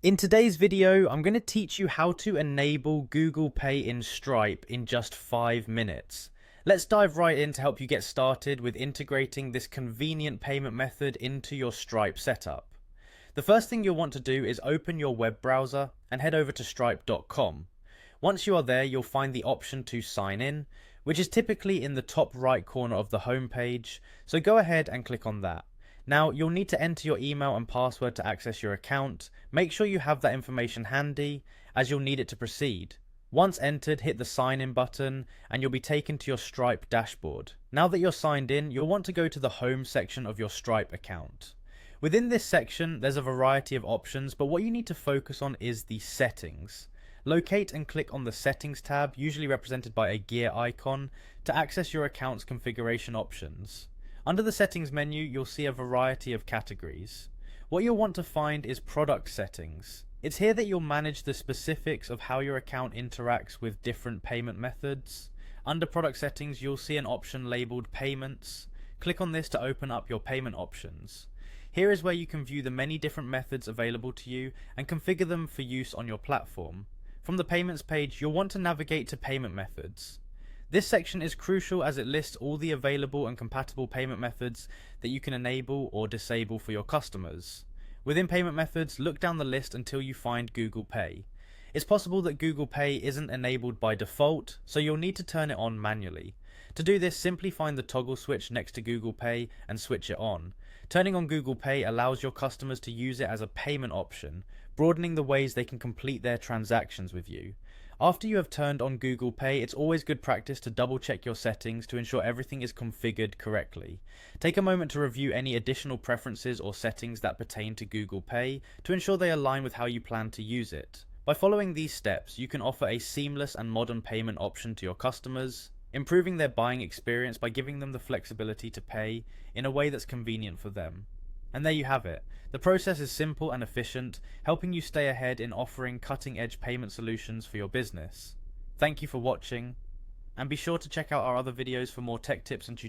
In today's video, I'm going to teach you how to enable Google Pay in Stripe in just 5 minutes. Let's dive right in to help you get started with integrating this convenient payment method into your Stripe setup. The first thing you'll want to do is open your web browser and head over to stripe.com. Once you are there, you'll find the option to sign in, which is typically in the top right corner of the home page, so go ahead and click on that. Now, you'll need to enter your email and password to access your account. Make sure you have that information handy, as you'll need it to proceed. Once entered, hit the sign in button and you'll be taken to your Stripe dashboard. Now that you're signed in, you'll want to go to the home section of your Stripe account. Within this section, there's a variety of options, but what you need to focus on is the settings. Locate and click on the settings tab, usually represented by a gear icon, to access your account's configuration options. Under the settings menu, you'll see a variety of categories. What you'll want to find is product settings. It's here that you'll manage the specifics of how your account interacts with different payment methods. Under product settings, you'll see an option labeled payments. Click on this to open up your payment options. Here is where you can view the many different methods available to you and configure them for use on your platform. From the payments page, you'll want to navigate to payment methods. This section is crucial as it lists all the available and compatible payment methods that you can enable or disable for your customers. Within payment methods, look down the list until you find Google Pay. It's possible that Google Pay isn't enabled by default, so you'll need to turn it on manually. To do this, simply find the toggle switch next to Google Pay and switch it on. Turning on Google Pay allows your customers to use it as a payment option, broadening the ways they can complete their transactions with you. After you have turned on Google Pay, it's always good practice to double check your settings to ensure everything is configured correctly. Take a moment to review any additional preferences or settings that pertain to Google Pay to ensure they align with how you plan to use it. By following these steps, you can offer a seamless and modern payment option to your customers, improving their buying experience by giving them the flexibility to pay in a way that's convenient for them. And there you have it. The process is simple and efficient, helping you stay ahead in offering cutting-edge payment solutions for your business. Thank you for watching, and be sure to check out our other videos for more tech tips and tutorials.